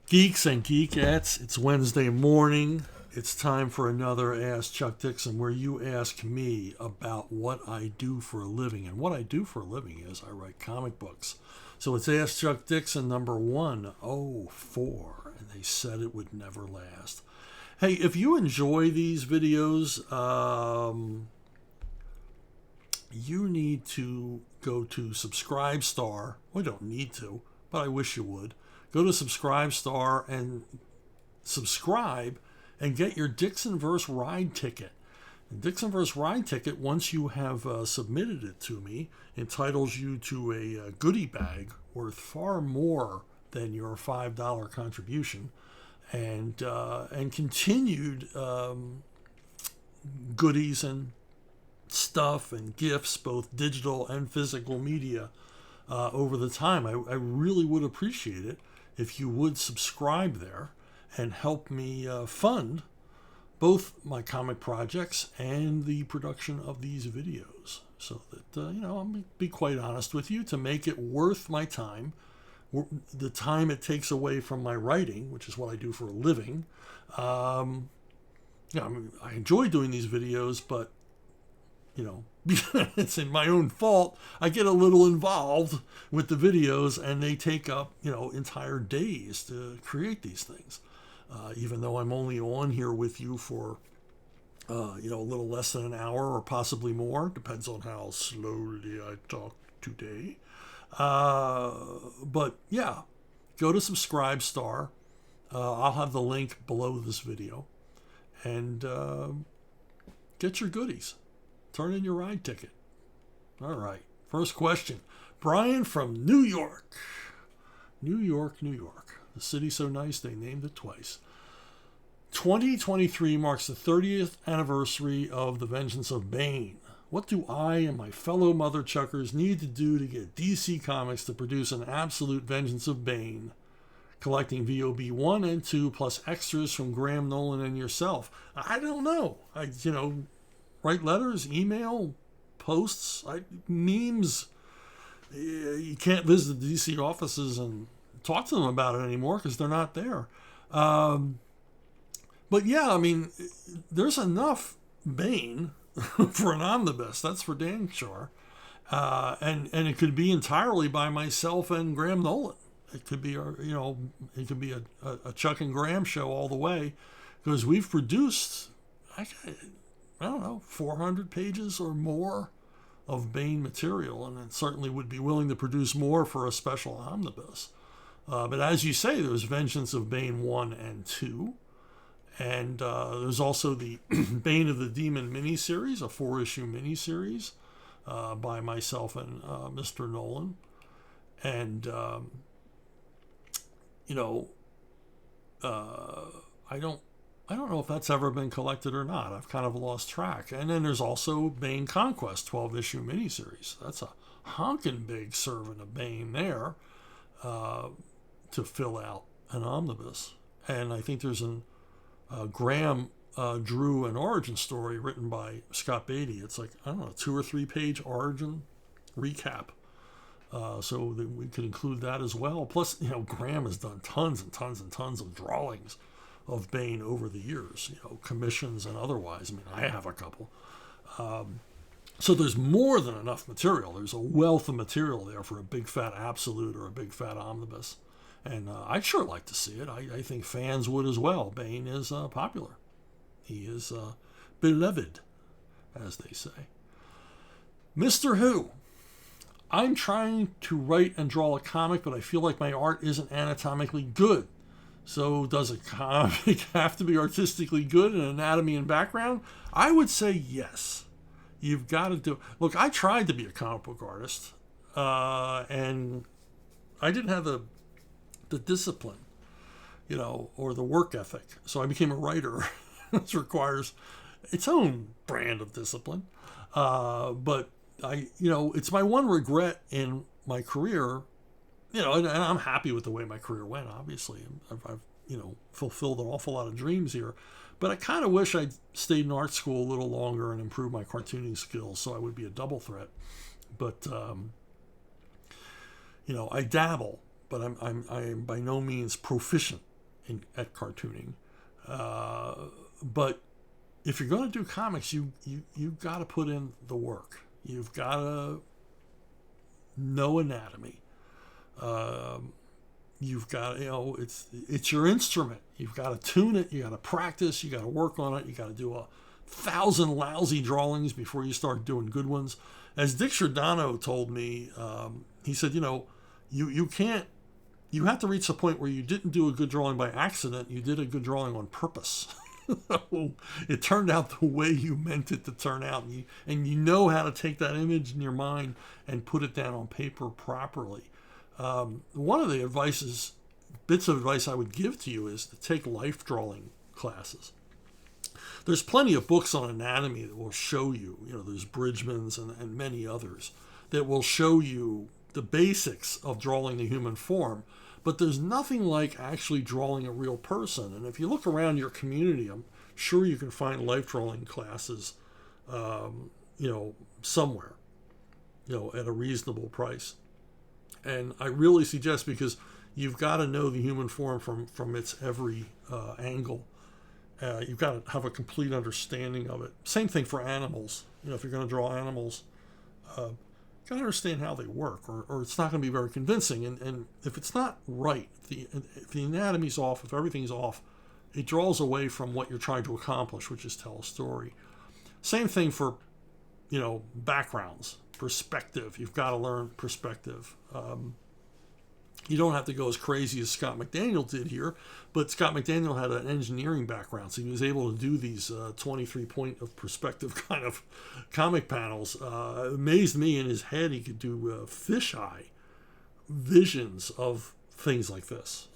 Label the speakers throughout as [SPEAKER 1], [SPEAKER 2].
[SPEAKER 1] Geeks and geekettes, it's Wednesday morning. It's time for another Ask Chuck Dixon, where you ask me about what I do for a living. And what I do for a living is I write comic books. So it's Ask Chuck Dixon number 104, and they said it would never last. Hey, if you enjoy these videos, you need to go to Subscribestar. Well, you don't need to, but I wish you would. Go to Subscribestar and subscribe and get your Dixonverse ride ticket. The Dixonverse ride ticket, once you have submitted it to me, entitles you to a goodie bag worth far more than your $5 contribution, and continued goodies and stuff and gifts, both digital and physical media, over the time. I really would appreciate it if you would subscribe there and help me fund both my comic projects and the production of these videos, so that I'm going to be quite honest with you, to make it worth my time, the time it takes away from my writing, which is what I do for a living. I enjoy doing these videos, but it's in my own fault. I get a little involved with the videos, and they take up, entire days to create these things. Even though I'm only on here with you for, a little less than an hour or possibly more, depends on how slowly I talk today. But yeah, go to Subscribestar. I'll have the link below this video, and get your goodies. Turn in your ride ticket. All right. First question. Brian from New York. New York. The city so nice they named it twice. 2023 marks the 30th anniversary of The Vengeance of Bane. What do I and my fellow mother chuckers need to do to get DC Comics to produce an absolute Vengeance of Bane? Collecting VOB 1 and 2 plus extras from Graham Nolan and yourself. I don't know. Write letters, email, posts, memes. You can't visit the DC offices and talk to them about it anymore because they're not there. But yeah, there's enough Bane for an omnibus. That's for damn sure. And it could be entirely by myself and Graham Nolan. It could be it could be a Chuck and Graham show all the way, because we've produced, I don't know, 400 pages or more of Bane material, and it certainly would be willing to produce more for a special omnibus. But as you say, there's Vengeance of Bane 1 and 2, and there's also the Bane of the Demon miniseries, a 4-issue miniseries by myself and Mr. Nolan. And, I don't know if that's ever been collected or not. I've kind of lost track. And then there's also Bane Conquest, 12-issue miniseries. That's a honking big serving of Bane there to fill out an omnibus. And I think there's Graham drew an origin story written by Scott Beatty. It's like, 2 or 3 page origin recap. So that we could include that as well. Plus, Graham has done tons and tons and tons of drawings of Bane over the years, commissions and otherwise. I have a couple. So there's more than enough material. There's a wealth of material there for a big fat absolute or a big fat omnibus. And I'd sure like to see it. I think fans would as well. Bane is popular. He is beloved, as they say. Mr. Who. I'm trying to write and draw a comic, but I feel like my art isn't anatomically good. So does a comic have to be artistically good in anatomy and background? I would say yes. You've got to do... Look, I tried to be a comic book artist, and I didn't have the discipline, or the work ethic. So I became a writer, which requires its own brand of discipline. But it's my one regret in my career. And I'm happy with the way my career went, obviously. I've fulfilled an awful lot of dreams here. But I kind of wish I'd stayed in art school a little longer and improved my cartooning skills so I would be a double threat. But, I dabble, but I am by no means proficient at cartooning. But if you're going to do comics, you've got to put in the work. You've got to know anatomy. You've got, it's your instrument. You've got to tune it. You got to practice. You got to work on it. You got to do 1,000 lousy drawings before you start doing good ones. As Dick Giordano told me, he said, you can't. You have to reach the point where you didn't do a good drawing by accident. You did a good drawing on purpose. It turned out the way you meant it to turn out, and you know how to take that image in your mind and put it down on paper properly. One of the bits of advice I would give to you is to take life drawing classes. There's plenty of books on anatomy that will show you, there's Bridgman's and many others that will show you the basics of drawing the human form, but there's nothing like actually drawing a real person. And if you look around your community, I'm sure you can find life drawing classes, somewhere, at a reasonable price. And I really suggest, because you've got to know the human form from its every angle. You've got to have a complete understanding of it. Same thing for animals. If you're going to draw animals, got to understand how they work, or it's not going to be very convincing. And if it's not right, if the anatomy's off, if everything's off, it draws away from what you're trying to accomplish, which is tell a story. Same thing for, backgrounds, perspective. You've got to learn perspective. You don't have to go as crazy as Scott McDaniel did here, but Scott McDaniel had an engineering background, so he was able to do these 23 point of perspective kind of comic panels. It amazed me, in his head he could do fisheye visions of things like this,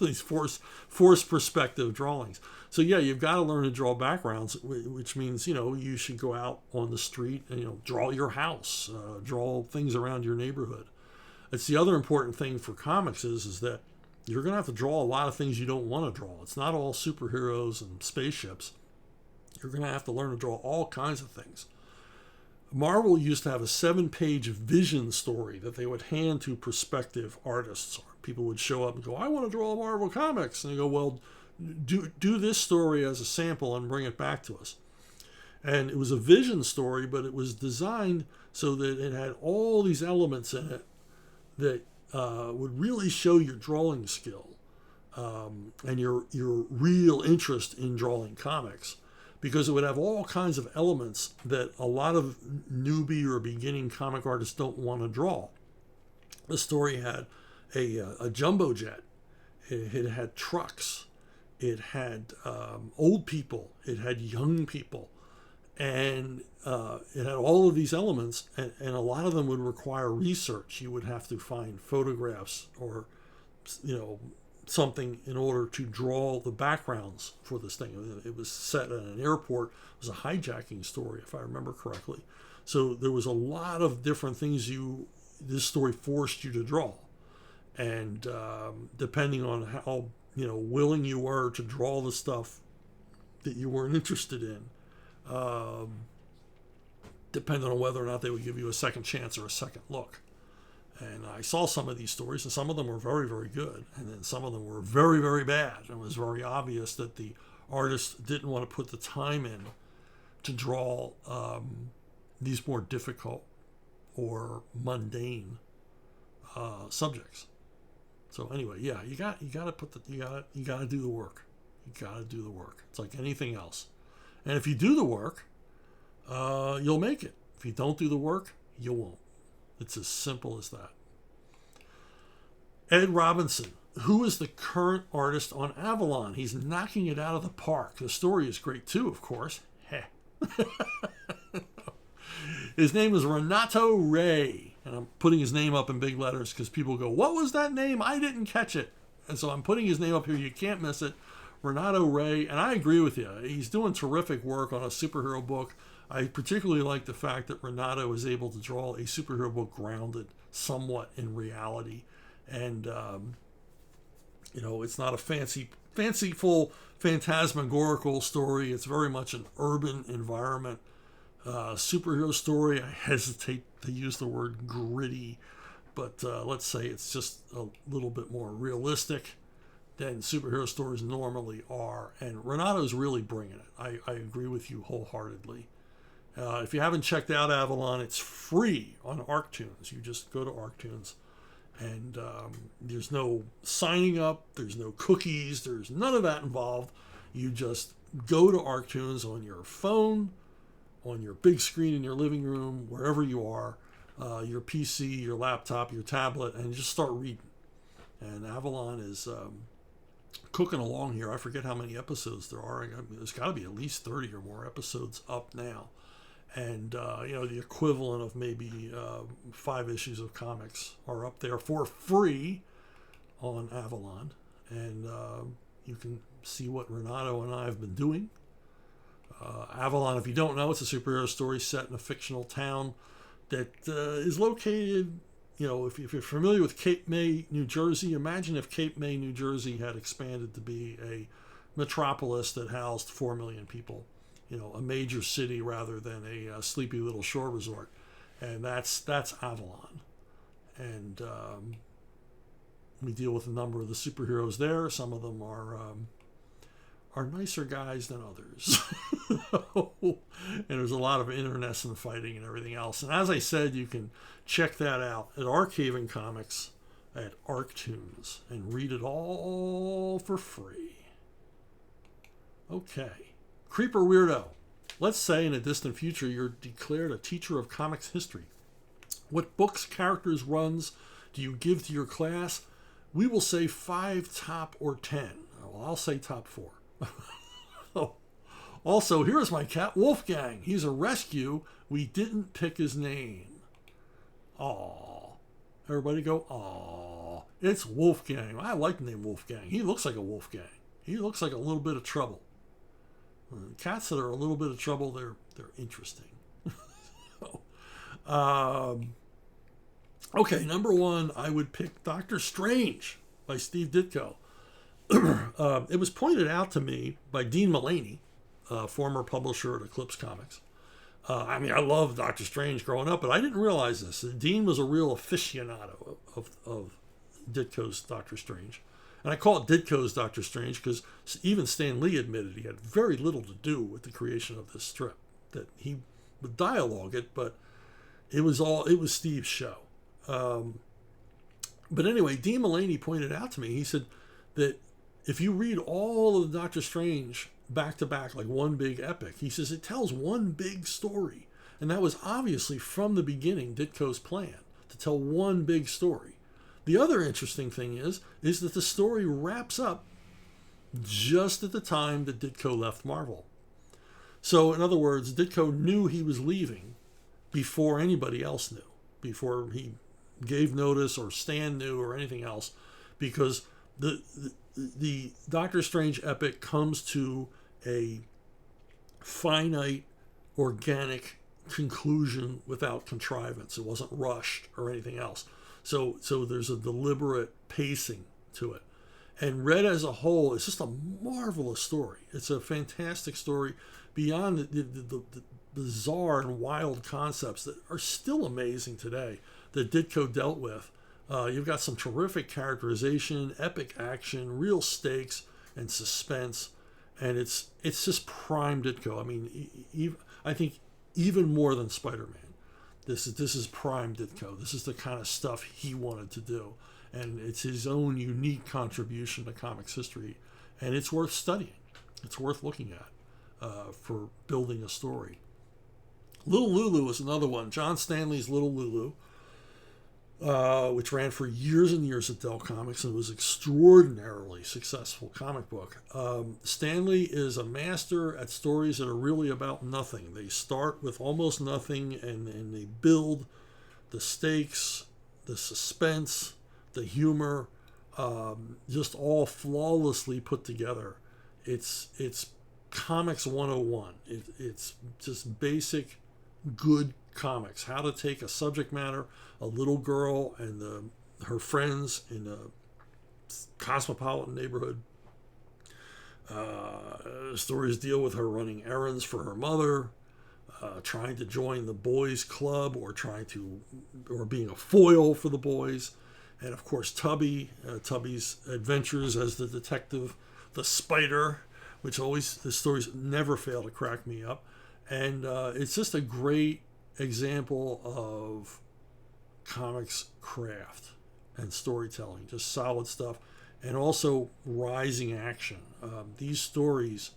[SPEAKER 1] these forced perspective drawings. So yeah, you've got to learn to draw backgrounds, which means you should go out on the street and draw your house, draw things around your neighborhood. It's the other important thing for comics is that you're going to have to draw a lot of things you don't want to draw. It's not all superheroes and spaceships. You're going to have to learn to draw all kinds of things. Marvel used to have a 7-page vision story that they would hand to prospective artists. People would show up and go, I want to draw Marvel Comics. And they go, well, do this story as a sample and bring it back to us. And it was a vision story, but it was designed so that it had all these elements in it that would really show your drawing skill and your real interest in drawing comics, because it would have all kinds of elements that a lot of newbie or beginning comic artists don't want to draw. The story had a jumbo jet. It had trucks. It had old people. It had young people. And it had all of these elements, and a lot of them would require research. You would have to find photographs or, something in order to draw the backgrounds for this thing. It was set at an airport. It was a hijacking story, if I remember correctly. So there was a lot of different things this story forced you to draw. And depending on how, willing you were to draw the stuff that you weren't interested in, depending on whether or not they would give you a second chance or a second look. And I saw some of these stories, and some of them were very, very good, and then some of them were very, very bad. It was very obvious that the artist didn't want to put the time in to draw these more difficult or mundane subjects. So anyway, yeah, you got to do the work. You got to do the work. It's like anything else. And if you do the work, you'll make it. If you don't do the work, you won't. It's as simple as that. Ed Robinson, who is the current artist on Avalon? He's knocking it out of the park. The story is great too, of course. His name is Renato Ray. And I'm putting his name up in big letters because people go, what was that name? I didn't catch it. And so I'm putting his name up here. You can't miss it. Renato Ray. And I agree with you. He's doing terrific work on a superhero book. I particularly like the fact that Renato is able to draw a superhero book grounded somewhat in reality. And, it's not a fanciful, phantasmagorical story. It's very much an urban environment. Superhero story. I hesitate to use the word gritty, but let's say it's just a little bit more realistic. than superhero stories normally are. And Renato's really bringing it. I agree with you wholeheartedly. If you haven't checked out Avalon, it's free on Arktoons. You just go to Arktoons, and there's no signing up, there's no cookies, there's none of that involved. You just go to Arktoons on your phone, on your big screen in your living room, wherever you are, your PC, your laptop, your tablet, and just start reading. And Avalon is cooking along here. I forget how many episodes there are. There's got to be at least 30 or more episodes up now. And, the equivalent of maybe 5 issues of comics are up there for free on Avalon. And you can see what Renato and I have been doing. Avalon, if you don't know, it's a superhero story set in a fictional town that is located, if you're familiar with Cape May, New Jersey, imagine if Cape May, New Jersey had expanded to be a metropolis that housed 4 million people. A major city rather than a sleepy little shore resort. And that's Avalon. And we deal with a number of the superheroes there. Some of them are nicer guys than others. And there's a lot of internecine fighting and everything else. And as I said, you can check that out at Archiving Comics at Arktoons and read it all for free. Okay. Creeper Weirdo. Let's say in a distant future you're declared a teacher of comics history. What books, characters, runs do you give to your class? We will say 5, top, or 10. Well, I'll say top 4. Oh. Also, here's my cat Wolfgang. He's a rescue. We didn't pick his name. Aw. Everybody go, aw. It's Wolfgang. I like the name Wolfgang. He looks like a Wolfgang. He looks like a little bit of trouble. Cats that are a little bit of trouble, they're interesting. Okay, number 1, I would pick Doctor Strange by Steve Ditko. It was pointed out to me by Dean Mullaney, former publisher at Eclipse Comics. I loved Doctor Strange growing up, but I didn't realize this. Dean was a real aficionado of Ditko's Doctor Strange. And I call it Ditko's Doctor Strange because even Stan Lee admitted he had very little to do with the creation of this strip. That he would dialogue it, but it was Steve's show. But anyway, Dean Mullaney pointed out to me, he said that if you read all of the Doctor Strange back to back, like one big epic, he says it tells one big story. And that was obviously from the beginning Ditko's plan, to tell one big story. The other interesting thing is that the story wraps up just at the time that Ditko left Marvel. So, in other words, Ditko knew he was leaving before anybody else knew, before he gave notice or Stan knew or anything else, because the Doctor Strange epic comes to a finite, organic conclusion without contrivance. It wasn't rushed or anything else. So there's a deliberate pacing to it. And read as a whole, it's just a marvelous story. It's a fantastic story beyond the bizarre and wild concepts that are still amazing today that Ditko dealt with. You've got some terrific characterization, epic action, real stakes, and suspense. And it's just prime Ditko. I think even more than Spider-Man. This is prime Ditko. This is the kind of stuff he wanted to do. And it's his own unique contribution to comics history. And it's worth studying. It's worth looking at for building a story. Little Lulu is another one. John Stanley's Little Lulu, which ran for years and years at Dell Comics and was extraordinarily successful comic book. Stanley is a master at stories that are really about nothing. They start with almost nothing and they build the stakes, the suspense, the humor, just all flawlessly put together. It's Comics 101. It's just basic good comics. How to take a subject matter, a little girl and her friends in a cosmopolitan neighborhood. Stories deal with her running errands for her mother, trying to join the boys club or being a foil for the boys. And of course, Tubby's adventures as the detective, the Spider, which always, the stories never fail to crack me up. And it's just a great example of comics craft and storytelling, just solid stuff, and also rising action. These stories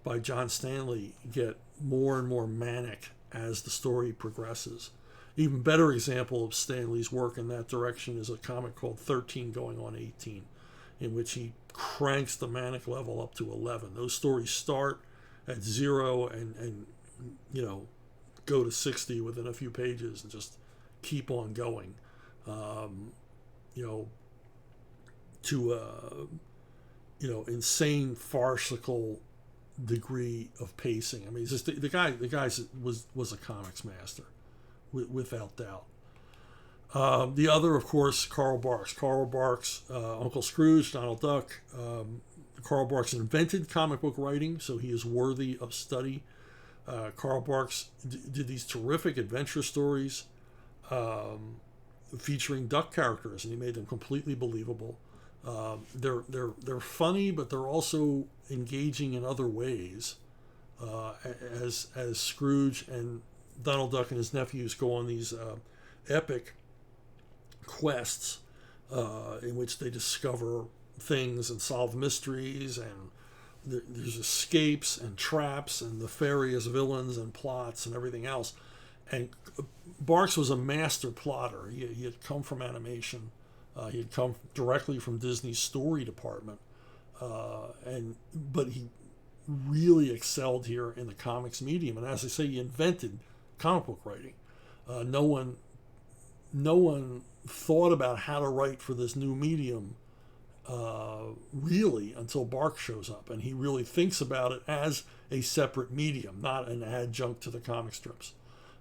[SPEAKER 1] by John Stanley get more and more manic as the story progresses. Even better example of Stanley's work in that direction is a comic called 13 Going on 18, in which he cranks the manic level up to 11. Those stories start at 0 and go to 60 within a few pages and just keep on going. To insane farcical degree of pacing. I mean, it's just the guy was a comics master, without doubt. The other, of course, Carl Barks. Carl Barks, Uncle Scrooge, Donald Duck. Carl Barks invented comic book writing, so he is worthy of study. Carl Barks did these terrific adventure stories featuring duck characters, and he made them completely believable. They're funny, but they're also engaging in other ways. As Scrooge and Donald Duck and his nephews go on these epic quests in which they discover things and solve mysteries, and there's escapes and traps and nefarious villains and plots and everything else. And Barks was a master plotter. He had come from animation. He had come directly from Disney's story department, but he really excelled here in the comics medium. And as I say, he invented comic book writing. No one thought about how to write for this new medium really until Barks shows up, and he really thinks about it as a separate medium, not an adjunct to the comic strips,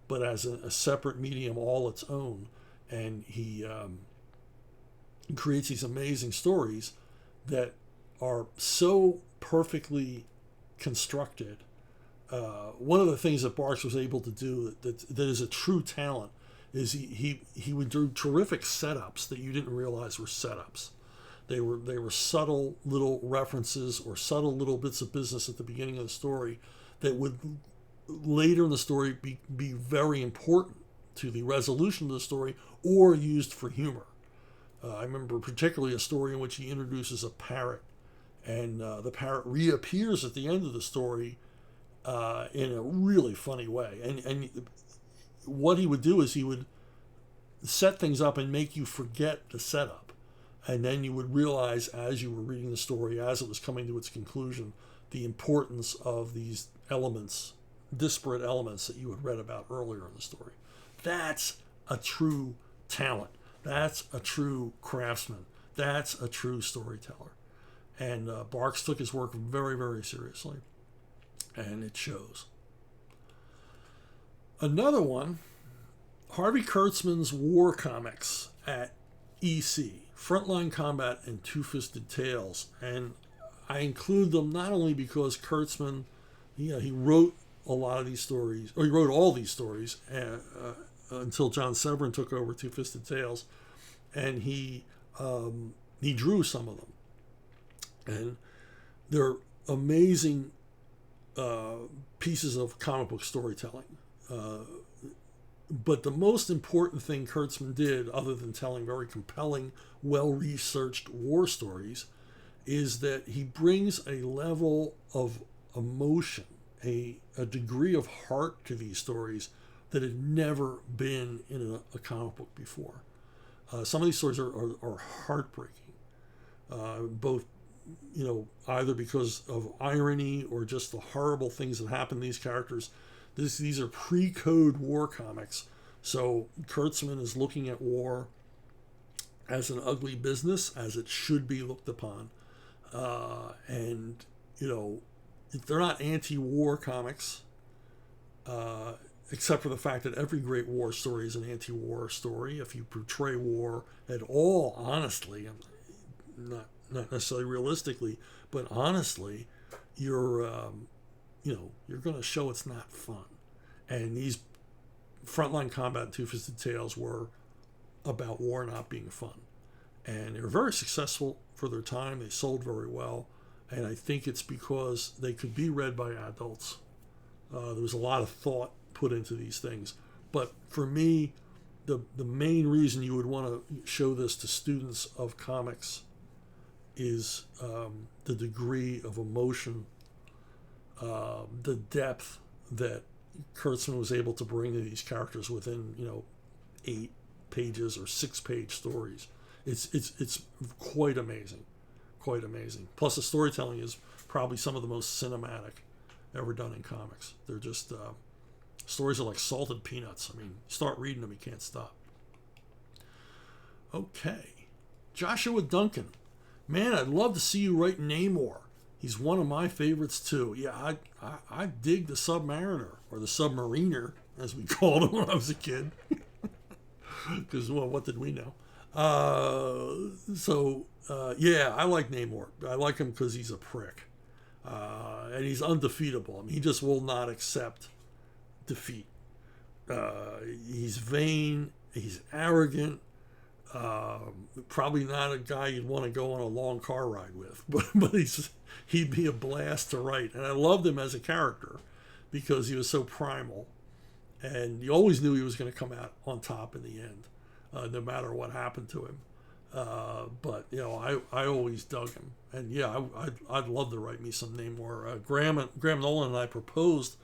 [SPEAKER 1] but as a separate medium all its own. And he creates these amazing stories that are so perfectly constructed. One of the things that Barks was able to do that is a true talent is he would do terrific setups that you didn't realize were setups. They were subtle little references or subtle little bits of business at the beginning of the story that would later in the story be very important to the resolution of the story or used for humor. I remember particularly a story in which he introduces a parrot, and the parrot reappears at the end of the story in a really funny way. And what he would do is he would set things up and make you forget the setup. And then you would realize as you were reading the story, as it was coming to its conclusion, the importance of these elements, disparate elements that you had read about earlier in the story. That's a true talent. That's a true craftsman. That's a true storyteller. And Barks took his work very, very seriously. And it shows. Another one, Harvey Kurtzman's war comics at EC. Frontline Combat and Two-Fisted Tales. And I include them not only because Kurtzman, he wrote a lot of these stories, or he wrote all these stories until John Severin took over Two-Fisted Tales, and he drew some of them. And they're amazing pieces of comic book storytelling. But the most important thing Kurtzman did, other than telling very compelling, well-researched war stories, is that he brings a level of emotion, a degree of heart to these stories that had never been in a comic book before. Some of these stories are heartbreaking, both either because of irony or just the horrible things that happen to these characters. These are pre-code war comics, so Kurtzman is looking at war as an ugly business, as it should be looked upon. And they're not anti-war comics, except for the fact that every great war story is an anti-war story. If you portray war at all honestly, not necessarily realistically, but honestly, you're going to show it's not fun. And these Frontline Combat and Two-Fisted Tales were about war not being fun. And they were very successful for their time. They sold very well. And I think it's because they could be read by adults. There was a lot of thought put into these things. But for me, the main reason you would want to show this to students of comics is the degree of emotion, the depth that Kurtzman was able to bring to these characters within 8 pages or 6-page stories. It's quite amazing. Plus the storytelling is probably some of the most cinematic ever done in comics. They're just stories are like salted peanuts. I mean, start reading them, you can't stop. Okay, Joshua Duncan, man, I'd love to see you write Namor. He's one of my favorites too. Yeah, I dig the Submariner, or the Submariner as we called him when I was a kid. Because well, what did we know? Yeah, I like Namor. I like him because he's a prick. And he's undefeatable. I mean, he just will not accept defeat. He's vain. He's arrogant. Probably not a guy you'd want to go on a long car ride with. But he'd be a blast to write. And I loved him as a character because he was so primal. And you always knew he was going to come out on top in the end, no matter what happened to him. But I always dug him, and yeah, I'd love to write me some Namor. Graham Nolan and I proposed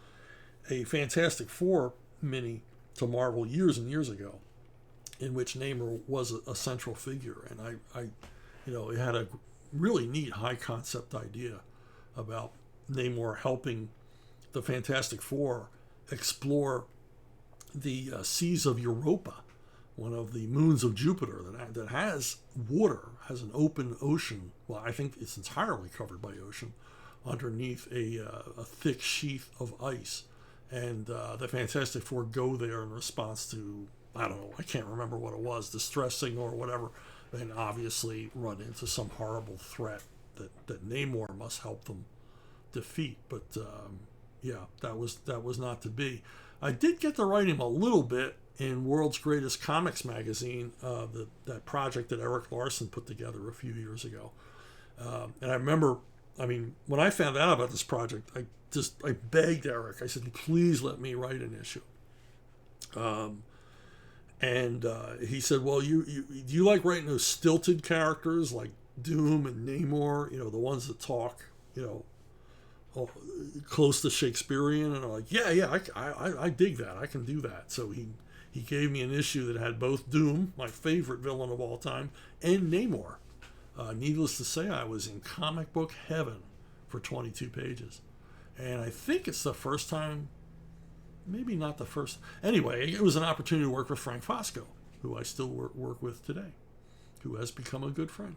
[SPEAKER 1] a Fantastic Four mini to Marvel years and years ago, in which Namor was a central figure, and it had a really neat high concept idea about Namor helping the Fantastic Four explore the seas of Europa, one of the moons of Jupiter that has water, has an open ocean. Well, I think it's entirely covered by ocean underneath a thick sheath of ice. And the Fantastic Four go there in response to, I don't know, I can't remember what it was, distress signal or whatever, and obviously run into some horrible threat that Namor must help them defeat. But yeah, that was not to be. I did get to write him a little bit in World's Greatest Comics magazine, that project that Eric Larson put together a few years ago. And I remember, when I found out about this project, I begged Eric. I said, please let me write an issue. And he said, well, do you like writing those stilted characters like Doom and Namor, the ones that talk, close to Shakespearean? And I'm like, yeah, I dig that. I can do that. So he gave me an issue that had both Doom, my favorite villain of all time, and Namor. Needless to say, I was in comic book heaven for 22 pages. And I think it's the first time, maybe not the first. Anyway, it was an opportunity to work with Frank Fosco, who I still work with today, who has become a good friend.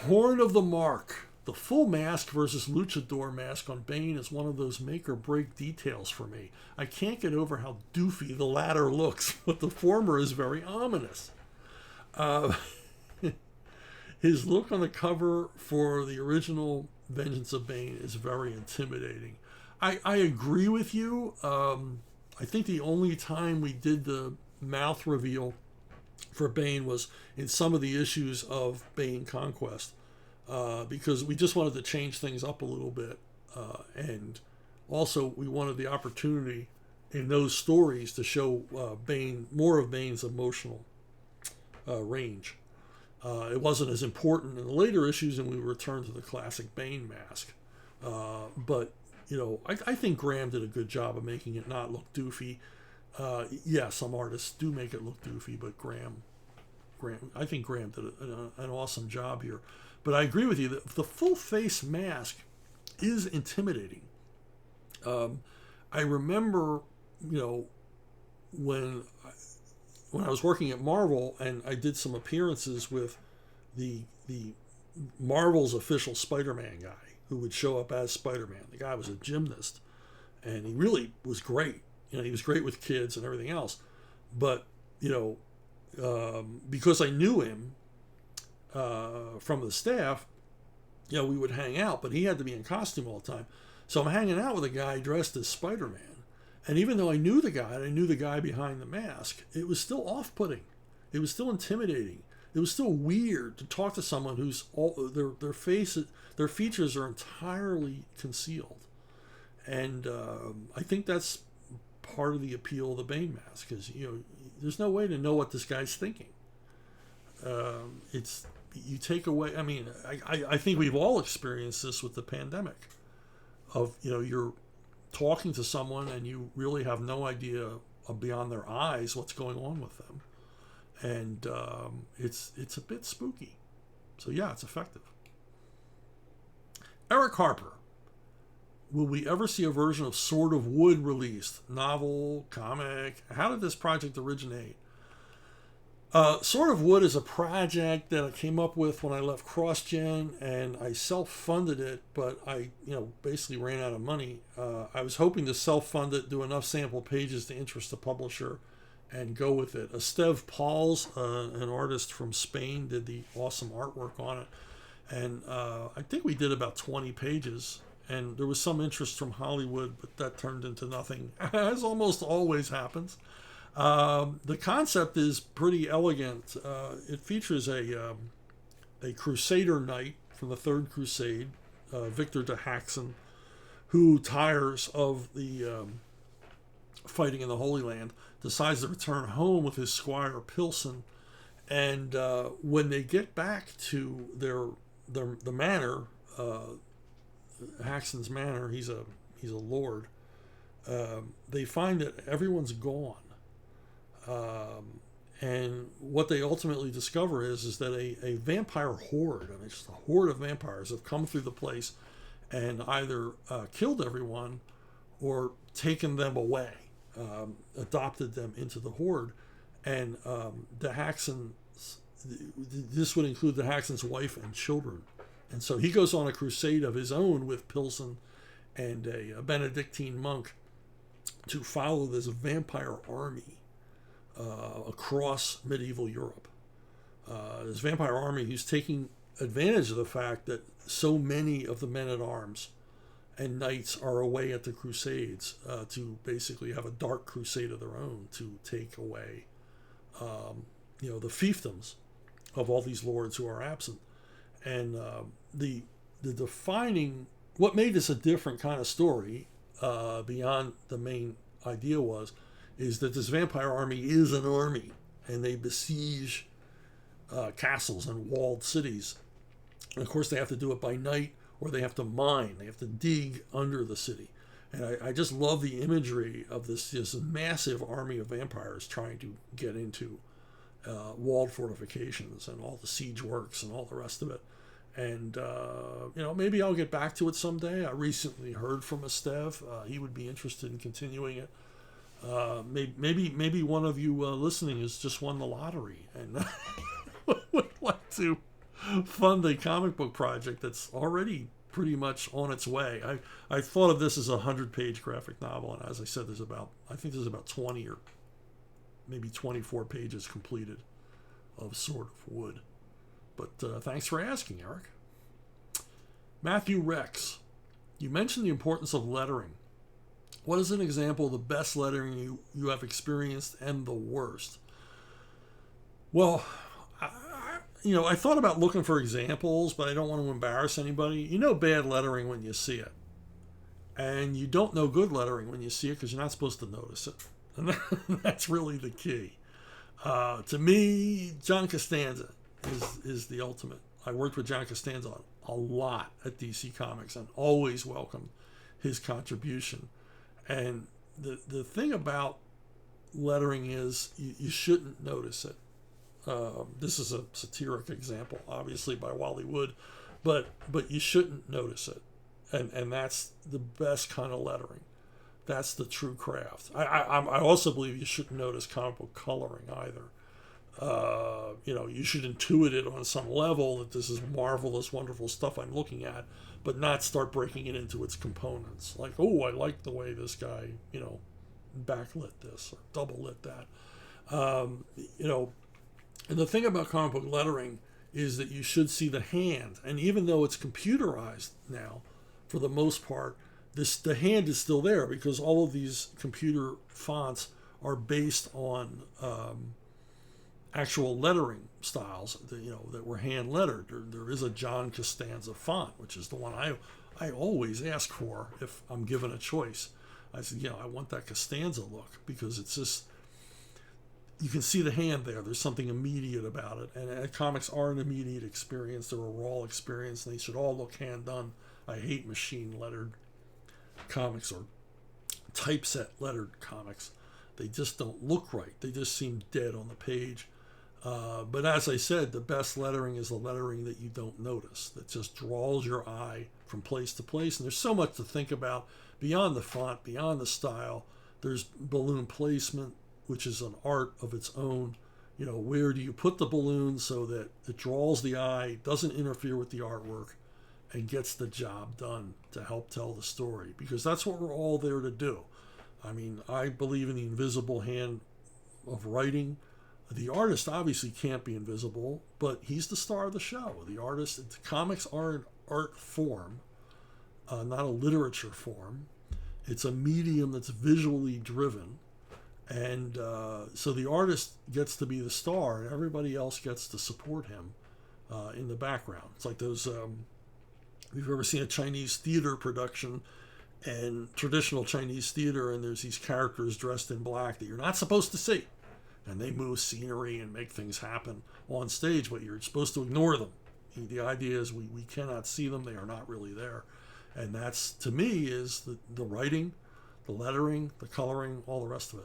[SPEAKER 1] Horn of the Mark. The full mask versus luchador mask on Bane is one of those make-or-break details for me. I can't get over how doofy the latter looks, but the former is very ominous. His look on the cover for the original Vengeance of Bane is very intimidating. I agree with you. I think the only time we did the mouth reveal for Bane was in some of the issues of Bane Conquest. Because we just wanted to change things up a little bit. And also we wanted the opportunity in those stories to show Bane, more of Bane's emotional range. It wasn't as important in the later issues, and we returned to the classic Bane mask. But, I think Graham did a good job of making it not look doofy. Yeah, some artists do make it look doofy, but I think Graham did an awesome job here. But I agree with you that the full face mask is intimidating. I remember, when I was working at Marvel and I did some appearances with the Marvel's official Spider-Man guy who would show up as Spider-Man. The guy was a gymnast, and he really was great. He was great with kids and everything else. But because I knew him from the staff, we would hang out, but he had to be in costume all the time. So I'm hanging out with a guy dressed as Spider-Man. And even though I knew the guy, and I knew the guy behind the mask, it was still off-putting. It was still intimidating. it was still weird to talk to someone who's all their features are entirely concealed, and I think that's part of the appeal of the Bane mask, because there's no way to know what this guy's thinking. It's you take away. I mean, I think we've all experienced this with the pandemic. Of you're talking to someone and you really have no idea beyond their eyes what's going on with them, and it's a bit spooky. So yeah, it's effective. Eric Harper. Will we ever see a version of Sword of Wood released? Novel, comic? How did this project originate? Sword of Wood is a project that I came up with when I left CrossGen, and I self-funded it, but I, basically ran out of money. I was hoping to self-fund it, do enough sample pages to interest the publisher, and go with it. Esteve Pauls, an artist from Spain, did the awesome artwork on it, and I think we did about 20 pages. And there was some interest from Hollywood, but that turned into nothing, as almost always happens. The concept is pretty elegant. It features a Crusader knight from the Third Crusade, Victor de Haxon, who tires of the fighting in the Holy Land, decides to return home with his squire Pilsen, and when they get back to the manor, Haxon's manor, he's a lord. They find that everyone's gone, and what they ultimately discover is that a vampire horde, I mean, just a horde of vampires have come through the place and either killed everyone or taken them away, adopted them into the horde, and the Haxon. This would include the Haxon's wife and children. And so he goes on a crusade of his own with Pilsen and a Benedictine monk to follow this vampire army across medieval Europe. This vampire army, he's taking advantage of the fact that so many of the men-at-arms and knights are away at the crusades to basically have a dark crusade of their own to take away the fiefdoms of all these lords who are absent. And the defining, what made this a different kind of story beyond the main idea is that this vampire army is an army, and they besiege castles and walled cities. And of course they have to do it by night, or they have to mine, they have to dig under the city. And I just love the imagery of this massive army of vampires trying to get into walled fortifications and all the siege works and all the rest of it. And, maybe I'll get back to it someday. I recently heard from Esteve. He would be interested in continuing it. Maybe one of you listening has just won the lottery and would like to fund a comic book project that's already pretty much on its way. I thought of this as a 100-page graphic novel, and as I said, there's about 20 or maybe 24 pages completed of Sword of Wood. But thanks for asking, Eric. Matthew Rex, you mentioned the importance of lettering. What is an example of the best lettering you have experienced and the worst? Well, I thought about looking for examples, but I don't want to embarrass anybody. You know bad lettering when you see it. And you don't know good lettering when you see it because you're not supposed to notice it. And that's really the key. To me, John Costanza is the ultimate. I worked with John Costanza a lot at DC Comics and always welcomed his contribution. And the thing about lettering is you shouldn't notice it. This is a satiric example, obviously, by Wally Wood, but you shouldn't notice it. And that's the best kind of lettering. That's the true craft. I also believe you shouldn't notice comic book coloring either. You should intuit it on some level that this is marvelous, wonderful stuff I'm looking at, but not start breaking it into its components. Like, oh, I like the way this guy, backlit this or double lit that. And the thing about comic book lettering is that you should see the hand. And even though it's computerized now, for the most part, the hand is still there because all of these computer fonts are based on actual lettering styles that were hand lettered. There is a John Costanza font, which is the one I always ask for if I'm given a choice. I said, I want that Costanza look, because it's just, you can see the hand there. There's something immediate about it. And comics are an immediate experience. They're a raw experience, and they should all look hand done. I hate machine lettered comics or typeset lettered comics. They just don't look right. They just seem dead on the page. But as I said, the best lettering is the lettering that you don't notice, that just draws your eye from place to place. And there's so much to think about beyond the font, beyond the style. There's balloon placement, which is an art of its own. Where do you put the balloon so that it draws the eye, doesn't interfere with the artwork, and gets the job done to help tell the story? Because that's what we're all there to do. I mean, I believe in the invisible hand of writing. The artist obviously can't be invisible, but he's the star of the show. The artist, comics are an art form, not a literature form. It's a medium that's visually driven. And so the artist gets to be the star, and everybody else gets to support him in the background. It's like those, if you've ever seen a Chinese theater production, and traditional Chinese theater, and there's these characters dressed in black that you're not supposed to see. And they move scenery and make things happen on stage, but you're supposed to ignore them. The idea is we cannot see them. They are not really there. And that's, to me, is the writing, the lettering, the coloring, all the rest of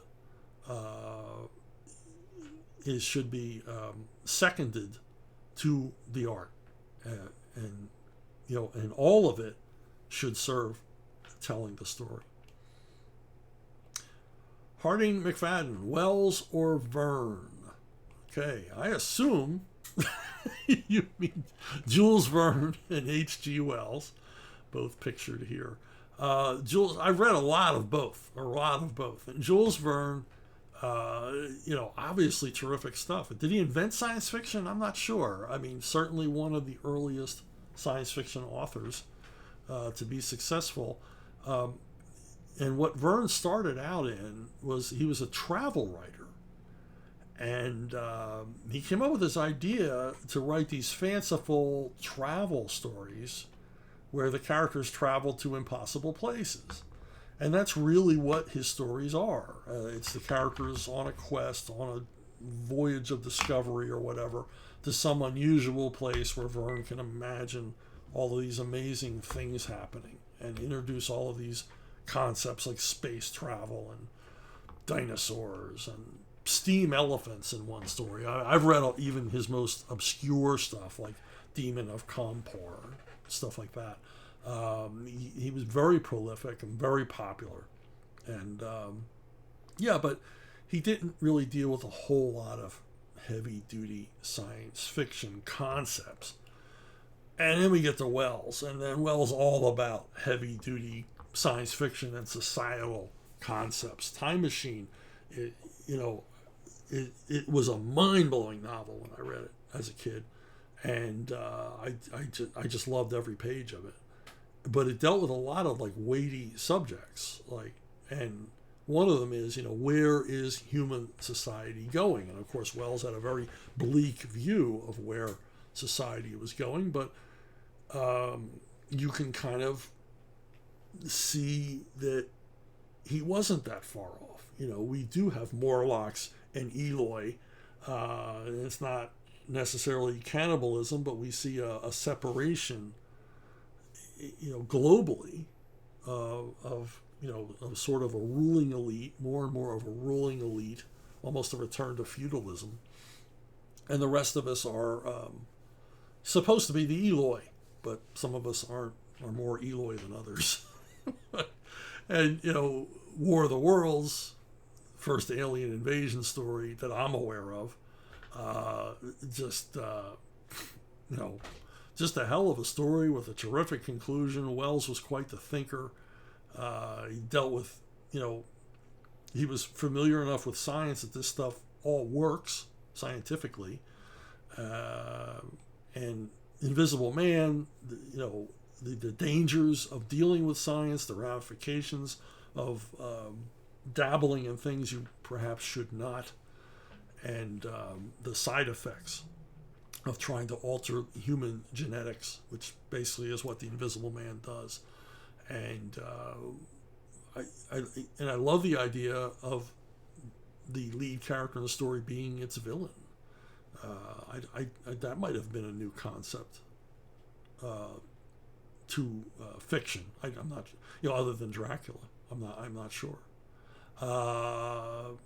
[SPEAKER 1] it. Should be seconded to the art. And all of it should serve telling the story. Harding McFadden, Wells or Verne? Okay, I assume you mean Jules Verne and H.G. Wells, both pictured here. Jules, I've read a lot of both. And Jules Verne, obviously terrific stuff. Did he invent science fiction? I'm not sure. I mean, certainly one of the earliest science fiction authors to be successful. And what Verne started out in was he was a travel writer. And he came up with this idea to write these fanciful travel stories where the characters travel to impossible places. And that's really what his stories are. It's the characters on a quest, on a voyage of discovery or whatever, to some unusual place where Verne can imagine all of these amazing things happening and introduce all of these concepts like space travel and dinosaurs and steam elephants in one story. I've read even his most obscure stuff like Demon of Cawnpore, stuff like that. He was very prolific and very popular. And but he didn't really deal with a whole lot of heavy-duty science fiction concepts. And then we get to Wells, and then Wells all about heavy-duty science fiction and societal concepts. Time Machine, it was a mind-blowing novel when I read it as a kid, and I just loved every page of it. But it dealt with a lot of weighty subjects, and one of them is where is human society going? And of course Wells had a very bleak view of where society was going, but you can kind of see that he wasn't that far off. We do have Morlocks and Eloi, and it's not necessarily cannibalism, but we see a separation, globally, of sort of a ruling elite, more and more of a ruling elite, almost a return to feudalism, and the rest of us are supposed to be the Eloi, but some of us are more Eloi than others. And War of the Worlds, first alien invasion story that I'm aware of, just a hell of a story with a terrific conclusion. Wells was quite the thinker. He dealt with, he was familiar enough with science that this stuff all works scientifically. And Invisible Man, the dangers of dealing with science, the ramifications of dabbling in things you perhaps should not. and the side effects of trying to alter human genetics, which basically is what the Invisible Man does. And I love the idea of the lead character in the story being its villain. That might have been a new concept to fiction. I'm not, other than Dracula. I'm not sure. But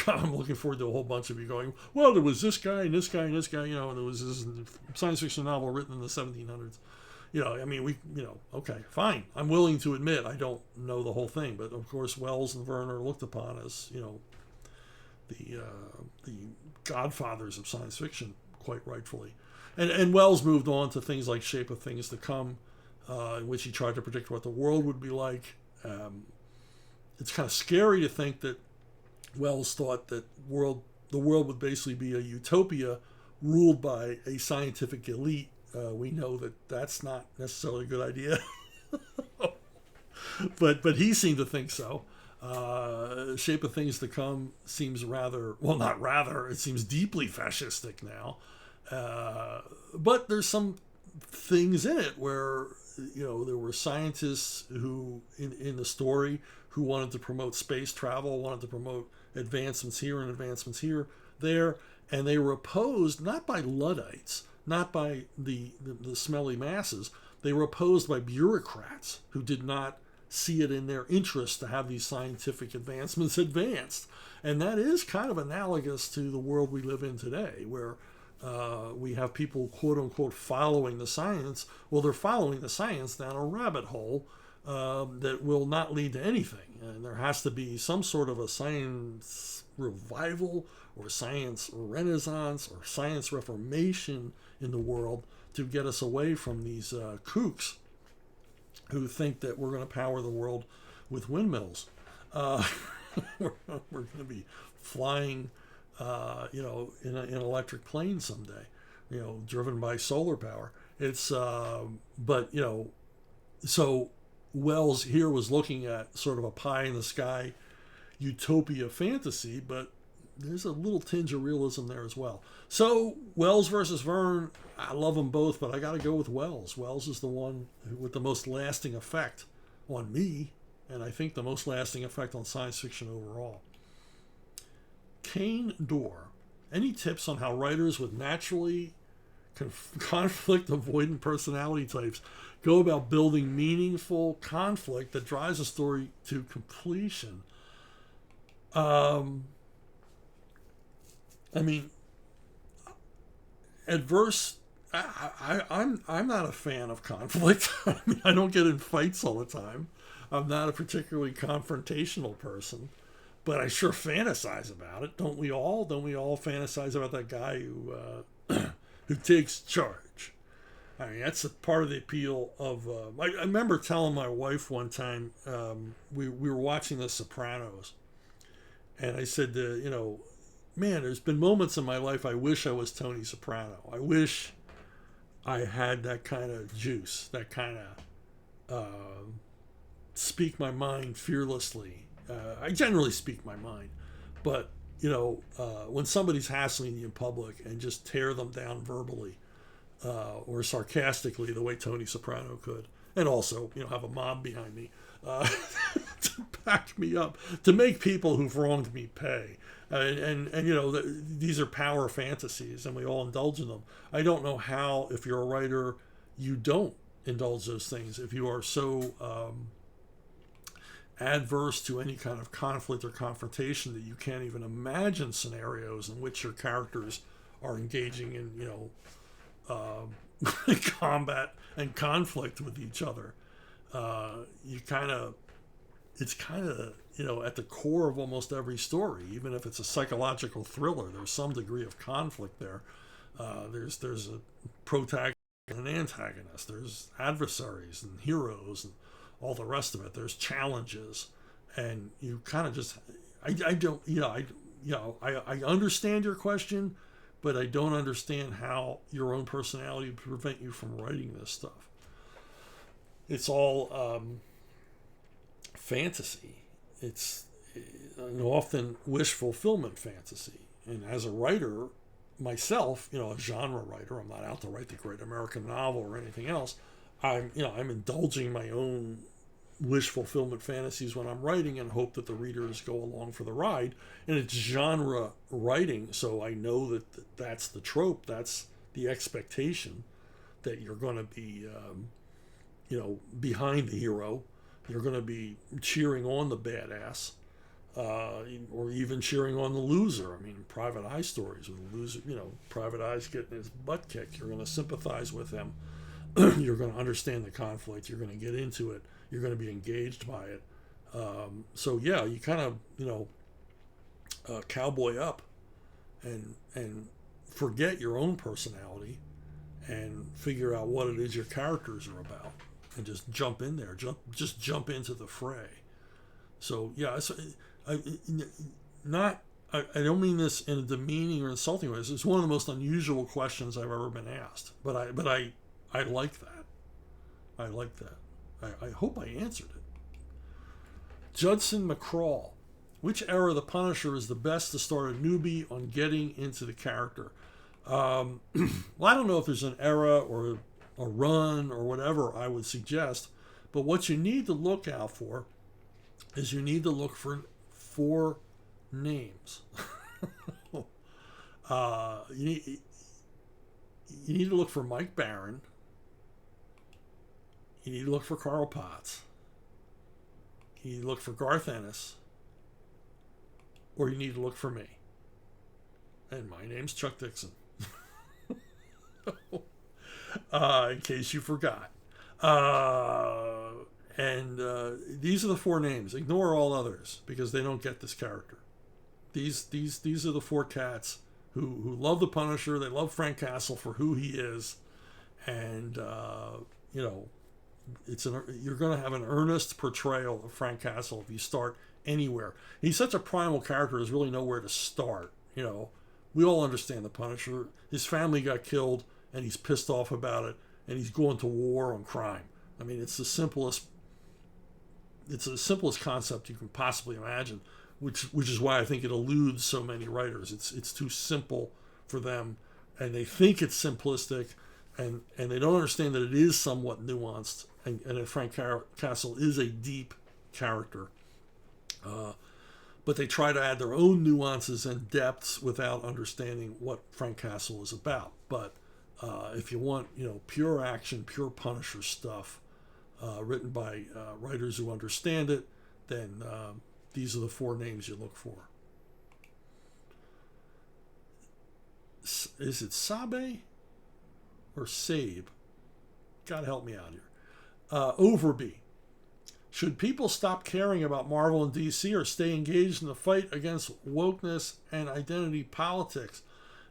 [SPEAKER 1] I'm looking forward to a whole bunch of you going, well, there was this guy and this guy and this guy, and there was this science fiction novel written in the 1700s. Okay, fine. I'm willing to admit I don't know the whole thing, but of course Wells and Verne are looked upon as, the godfathers of science fiction, quite rightfully. And Wells moved on to things like Shape of Things to Come, in which he tried to predict what the world would be like. It's kind of scary to think that Wells thought that the world would basically be a utopia ruled by a scientific elite. We know that that's not necessarily a good idea, but he seemed to think so. Shape of Things to Come seems it seems deeply fascistic now. But there's some things in it where, there were scientists who, in the story, who wanted to promote space travel, wanted to promote advancements here and advancements there, and they were opposed not by Luddites, not by the smelly masses. They were opposed by bureaucrats who did not see it in their interest to have these scientific advancements advanced. And that is kind of analogous to the world we live in today, where we have people, quote unquote, following the science. Well, they're following the science down a rabbit hole that will not lead to anything. And there has to be some sort of a science revival or science renaissance or science reformation in the world to get us away from these kooks who think that we're going to power the world with windmills. We're going to be flying, in an electric plane someday, driven by solar power. It's, so Wells here was looking at sort of a pie in the sky utopia fantasy, but there's a little tinge of realism there as well. So Wells versus Verne, I love them both, but I got to go with Wells. Wells is the one with the most lasting effect on me, and I think the most lasting effect on science fiction overall. Kane Dorr, any tips on how writers with naturally conflict avoidant personality types go about building meaningful conflict that drives a story to completion? I'm not a fan of conflict. I don't get in fights all the time. I'm not a particularly confrontational person, but I sure fantasize about it. Don't we all? Don't we all fantasize about that guy who takes charge? That's a part of the appeal of. I remember telling my wife one time, we were watching The Sopranos, and I said, man, there's been moments in my life I wish I was Tony Soprano. I wish I had that kind of juice, that kind of speak my mind fearlessly. I generally speak my mind, but when somebody's hassling you in public and just tear them down verbally or sarcastically, the way Tony Soprano could, and also have a mob behind me to back me up, to make people who've wronged me pay. These are power fantasies, and we all indulge in them. I don't know how, if you're a writer, you don't indulge those things. If you are so adverse to any kind of conflict or confrontation that you can't even imagine scenarios in which your characters are engaging in, combat and conflict with each other. It's kind of, at the core of almost every story, even if it's a psychological thriller, there's some degree of conflict there. There's a protagonist and an antagonist. There's adversaries and heroes and all the rest of it. There's challenges, and you kind of just, I understand your question, but I don't understand how your own personality would prevent you from writing this stuff. It's all fantasy. It's an often wish fulfillment fantasy. And as a writer myself, a genre writer, I'm not out to write the great American novel or anything else. I'm indulging my own wish fulfillment fantasies when I'm writing and hope that the readers go along for the ride. And it's genre writing, so I know that that's the trope, that's the expectation, that you're going to be, behind the hero. You're going to be cheering on the badass, or even cheering on the loser. I mean, Private Eye stories with the loser, Private Eye's getting his butt kicked. You're going to sympathize with him. You're going to understand the conflict. You're going to get into it. You're going to be engaged by it. So yeah, you kind of cowboy up and forget your own personality and figure out what it is your characters are about, and just jump in there. Just jump into the fray. So yeah, I don't mean this in a demeaning or insulting way. It's one of the most unusual questions I've ever been asked. But I like that. I like that. I hope I answered it. Judson McCraw. Which era of the Punisher is the best to start a newbie on getting into the character? Well, I don't know if there's an era or a run or whatever I would suggest, but what you need to look out for is you need to look for 4 names. You need to look for Mike Barron. You need to look for Carl Potts. You need to look for Garth Ennis. Or you need to look for me. And my name's Chuck Dixon. In case you forgot. These are the 4 names. Ignore all others because they don't get this character. These are the 4 cats who love the Punisher. They love Frank Castle for who he is, and you're going to have an earnest portrayal of Frank Castle if you start anywhere. He's such a primal character. There's really nowhere to start. We all understand the Punisher. His family got killed, and he's pissed off about it, and he's going to war on crime. I mean, it's the simplest concept you can possibly imagine, which is why I think it eludes so many writers. It's too simple for them, and they think it's simplistic, and they don't understand that it is somewhat nuanced, and that Frank Castle is a deep character. But they try to add their own nuances and depths without understanding what Frank Castle is about. But if you want, pure action, pure Punisher stuff, written by writers who understand it, then these are the 4 names you look for. Is it Sabe or Sabe? God help me out here. Overby. Should people stop caring about Marvel and DC or stay engaged in the fight against wokeness and identity politics?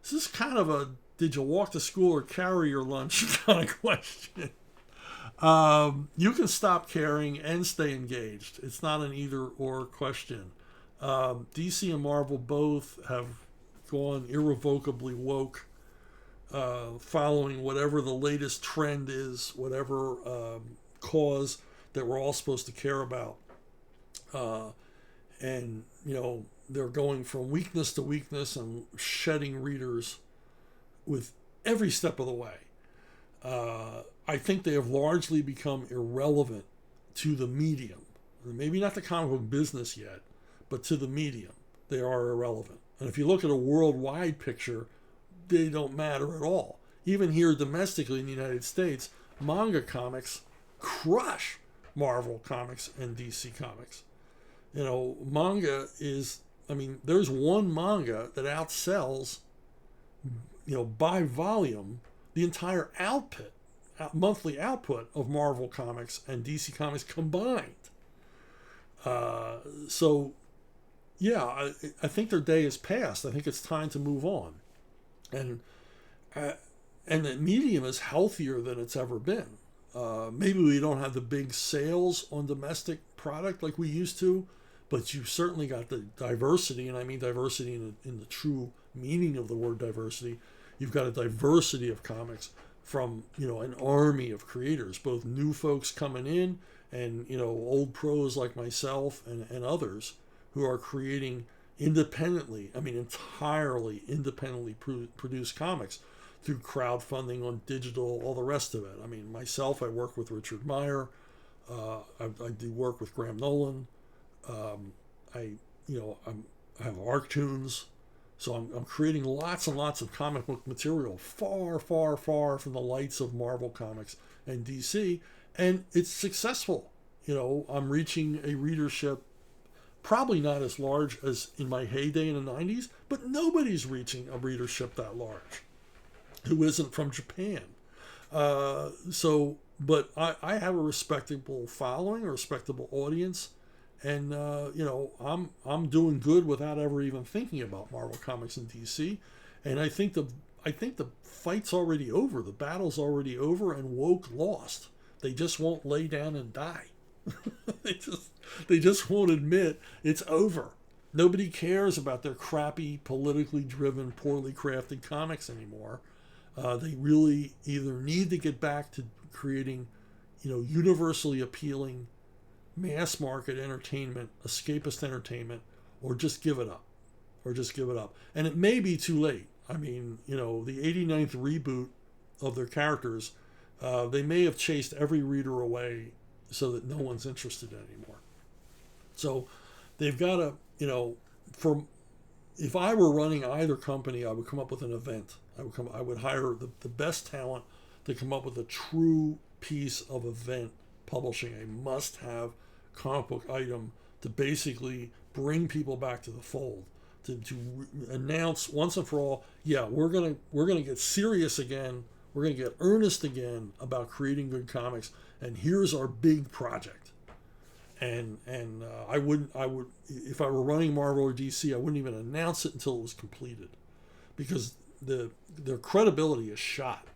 [SPEAKER 1] This is kind of a did you walk to school or carry your lunch kind of question. You can stop caring and stay engaged. It's not an either or question. DC and Marvel both have gone irrevocably woke, following whatever the latest trend is, whatever cause that we're all supposed to care about. And, they're going from weakness to weakness and shedding readers with every step of the way. I think they have largely become irrelevant to the medium. Maybe not the comic book business yet, but to the medium, they are irrelevant. And if you look at a worldwide picture, they don't matter at all. Even here domestically in the United States, manga comics crush Marvel comics and DC comics. Manga is, there's one manga that outsells, by volume, the entire monthly output of Marvel comics and DC comics combined. So, yeah, I think their day is past. I think it's time to move on. And the medium is healthier than it's ever been. Maybe we don't have the big sales on domestic product like we used to, but you certainly got the diversity, and I mean diversity in the true meaning of the word diversity. You've got a diversity of comics from, an army of creators, both new folks coming in and, old pros like myself and others who are creating independently, I mean entirely independently produced comics through crowdfunding on digital, all the rest of it. I mean, myself, I work with Richard Meyer. I do work with Graham Nolan. I have Arktoons. So I'm creating lots and lots of comic book material, far, far, far from the lights of Marvel Comics and DC, and it's successful. I'm reaching a readership probably not as large as in my heyday in the 90s, but nobody's reaching a readership that large who isn't from Japan. But I have a respectable following, a respectable audience, and I'm doing good without ever even thinking about Marvel Comics and DC. And I think the fight's already over, the battle's already over, and woke lost. They just won't lay down and die. they just won't admit it's over. Nobody cares about their crappy, politically driven, poorly crafted comics anymore. They really either need to get back to creating, universally appealing mass market entertainment, escapist entertainment, or just give it up. And it may be too late. I mean, the 89th reboot of their characters, they may have chased every reader away so that no one's interested anymore. So they've got to, if I were running either company, I would come up with an event. I would hire the best talent to come up with a true piece of event publishing, a must-have comic book item to basically bring people back to the fold, to announce once and for all, yeah, we're gonna get serious again. We're gonna get earnest again about creating good comics, and here's our big project. And I would if I were running Marvel or DC, I wouldn't even announce it until it was completed, because their credibility is shot.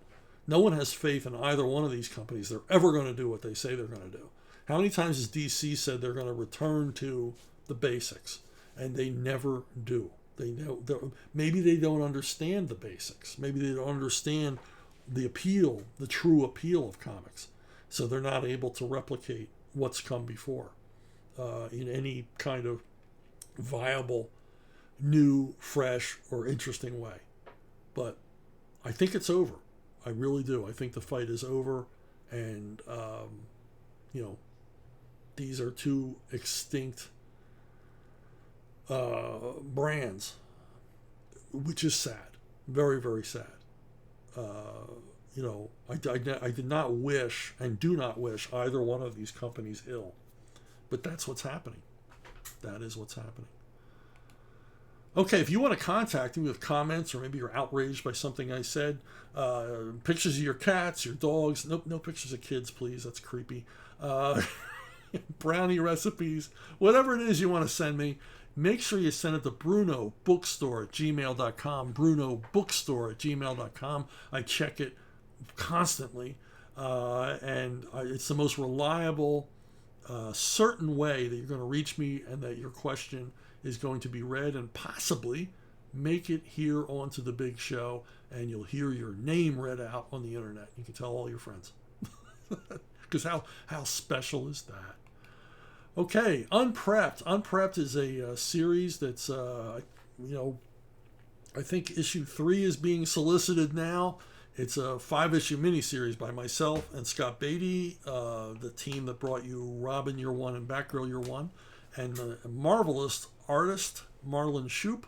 [SPEAKER 1] No one has faith in either one of these companies. They're ever going to do what they say they're going to do. How many times has DC said they're going to return to the basics, and they never do? Maybe they don't understand the basics. Maybe they don't understand the appeal, the true appeal of comics. So they're not able to replicate what's come before in any kind of viable, new, fresh, or interesting way. But I think it's over. I really do. I think the fight is over, and these are two extinct brands, which is sad, very, very sad. I did not wish and do not wish either one of these companies ill, but that's what's happening. That is what's happening. Okay, if you want to contact me with comments, or maybe you're outraged by something I said, pictures of your cats, your dogs, no pictures of kids, please, that's creepy, brownie recipes, whatever it is you want to send me, make sure you send it to brunobookstore@gmail.com, brunobookstore@gmail.com. I check it constantly, and it's the most reliable, certain way that you're going to reach me, and that your question is going to be read and possibly make it here onto the big show, and you'll hear your name read out on the internet. You can tell all your friends. Because how special is that? Okay, Unprepped. Unprepped is a series that's, I think issue 3 is being solicited now. It's a 5-issue miniseries by myself and Scott Beatty, the team that brought you Robin Year 1 and Batgirl Year 1, and the marvelous artist Marlon Shoup.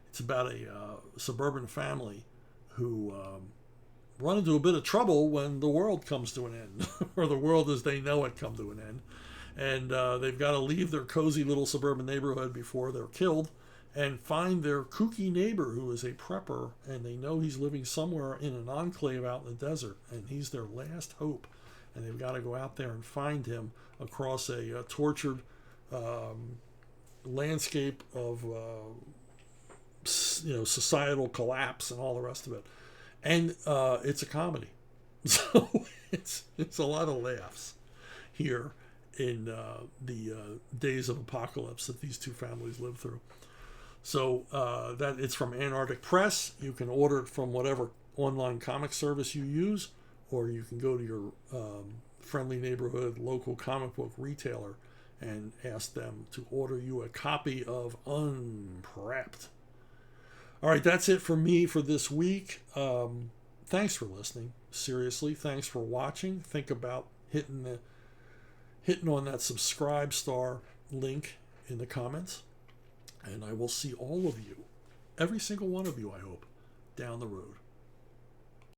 [SPEAKER 1] It's about a suburban family who run into a bit of trouble when the world comes to an end, or the world as they know it come to an end. And they've got to leave their cozy little suburban neighborhood before they're killed, and find their kooky neighbor who is a prepper, and they know he's living somewhere in an enclave out in the desert, and he's their last hope. And they've got to go out there and find him across a tortured landscape of societal collapse and all the rest of it. And it's a comedy, so it's a lot of laughs here in the days of apocalypse that these two families live through. So that it's from Antarctic Press. You can order it from whatever online comic service you use, or you can go to your friendly neighborhood local comic book retailer and ask them to order you a copy of Unprepped. All right, that's it for me for this week. Thanks for listening. Seriously, thanks for watching. Think about hitting on that subscribe star link in the comments. And I will see all of you, every single one of you, I hope, down the road.